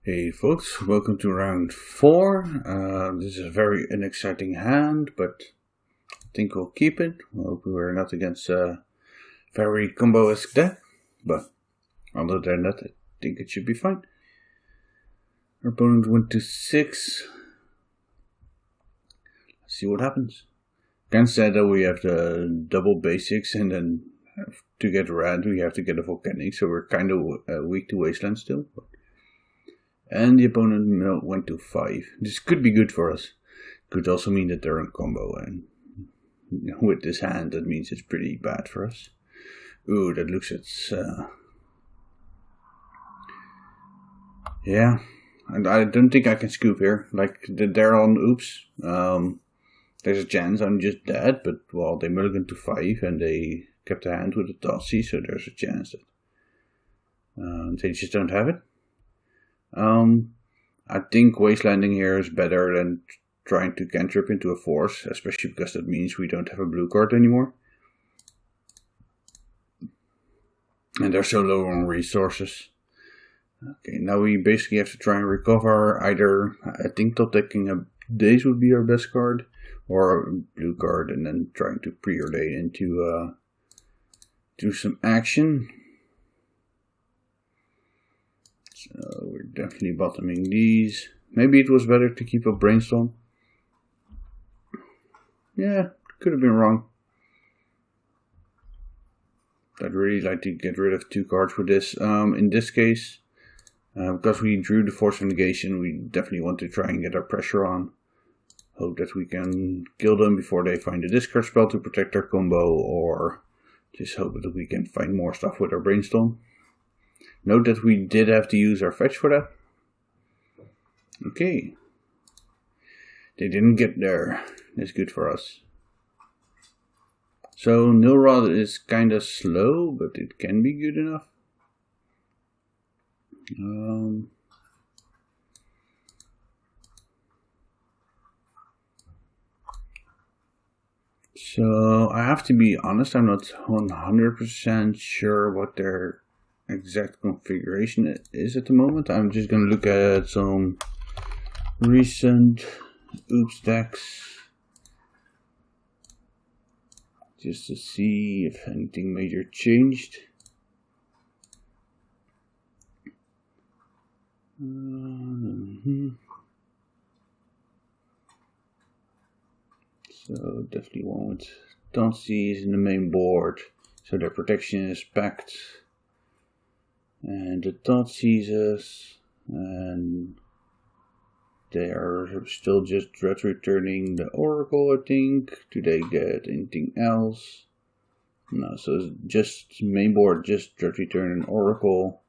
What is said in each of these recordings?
Hey folks, welcome to round 4. This is a very unexciting hand, but I think we'll keep it. I hope we're not against a very combo-esque deck, but other than that, I think it should be fine. Our opponent went to 6. Let's see what happens. Against that, we have the double basics, and then to get red, we have to get a volcanic, so we're kind of weak to wasteland still. And the opponent went to 5. This could be good for us. Could also mean that they're in combo, and with this hand, that means it's pretty bad for us. Ooh, that looks yeah, and I don't think I can scoop here. Like, they're on oops. There's a chance I'm just dead, but well, they mulliganed to 5 and they kept a hand with a Tossy, so there's a chance that they just don't have it. I think wastelanding here is better than trying to cantrip into a force, especially because that means we don't have a blue card anymore. And they're so low on resources. Okay, now we basically have to try and recover either, I think top decking a Daze would be our best card, or a blue card, and then trying to preordain into do some action. So we're definitely bottoming these. Maybe it was better to keep a brainstorm. Yeah, could have been wrong. I'd really like to get rid of 2 cards with this. In this case, because we drew the Force of Negation, we definitely want to try and get our pressure on. Hope that we can kill them before they find a discard spell to protect their combo, or just hope that we can find more stuff with our brainstorm. Note that we did have to use our fetch for that. Okay. They didn't get there. That's good for us. So Nilrod is kind of slow, but it can be good enough. So I have to be honest, I'm not 100% sure what their exact configuration is at the moment. I'm just going to look at some recent oops decks just to see if anything major changed. So definitely won't. Don't see is in the main board, so their protection is packed. And the dot sees us, and they are still just dread returning the Oracle, I think. Do they get anything else? No, so just main board, just dread return an Oracle,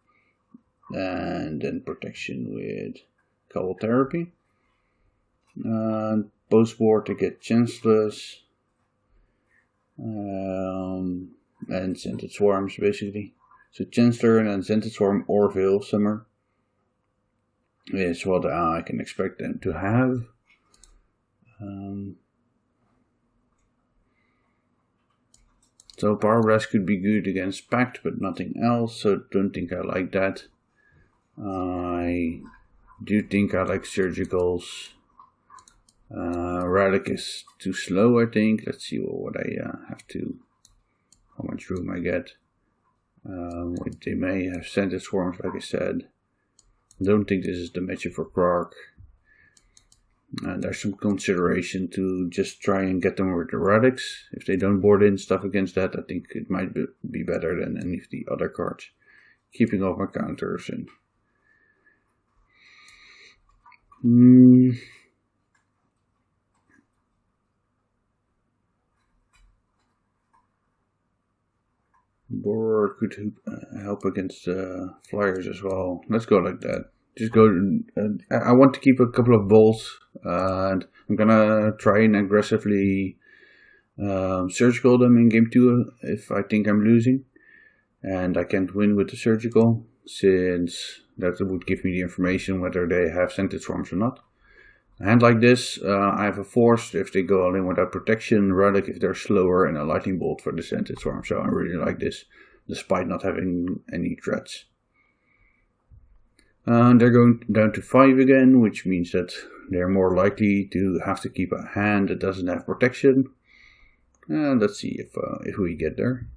and then protection with Cobble Therapy. And post board to get Chanceless, and Scented Swarms basically. So Chancellor and then Scented Swarm or Veil Summer is what I can expect them to have. So Power Blast could be good against Pact, but nothing else, so don't think I like that. I do think I like Surgicals. Relic is too slow, I think. Let's see what I have to, how much room I get. They may have Scented Swarms, like I said. I don't think this is the matchup for Krark. There's some consideration to just try and get them with the relics. If they don't board in stuff against that, I think it might be better than any of the other cards. Keeping off my counters and Borer could help against flyers as well. Let's go like that. Just go. I want to keep a couple of balls, and I'm gonna try and aggressively surgical them in game 2 if I think I'm losing, and I can't win with the surgical, since that would give me the information whether they have Scented Swarms or not. A hand like this, I have a Force if they go all in without protection, Relic if they're slower, and a Lightning Bolt for the Scented Swarm. So I really like this, despite not having any threats. They're going down to 5 again, which means that they're more likely to have to keep a hand that doesn't have protection. Let's see if we get there.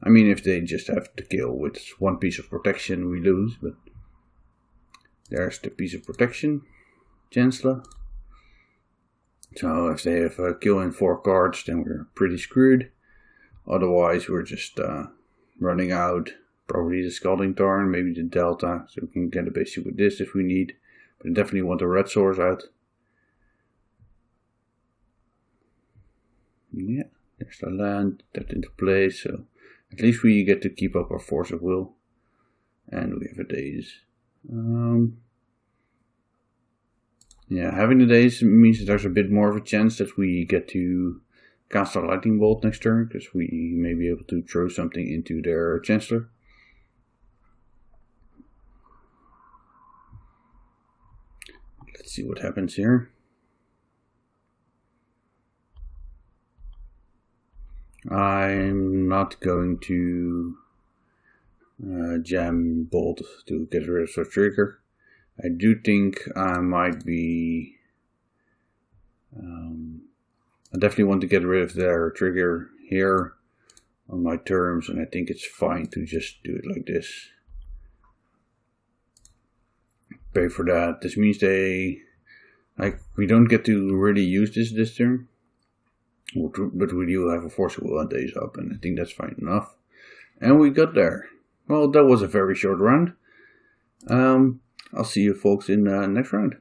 I mean, if they just have to kill with 1 piece of protection, we lose. But there's the piece of protection, Chancellor. So if they have a kill in 4 cards, then we're pretty screwed. Otherwise, we're just running out. Probably the Scalding Tarn, maybe the Delta, so we can get a basic with this if we need. But I definitely want the red source out. Yeah, there's the land, that's into place, so at least we get to keep up our force of will. And we have a daze. Yeah, having the daze means that there's a bit more of a chance that we get to cast our lightning bolt next turn, because we may be able to throw something into their Chancellor. Let's see what happens here. I'm not going to jam bolt to get rid of the trigger. I do think I might be... I definitely want to get rid of their trigger here on my terms, and I think it's fine to just do it like this. Pay for that. This means we don't get to really use this turn, but we do have a force of will and days up, and I think that's fine enough. And we got there. Well, that was a very short round. I'll see you folks in the next round.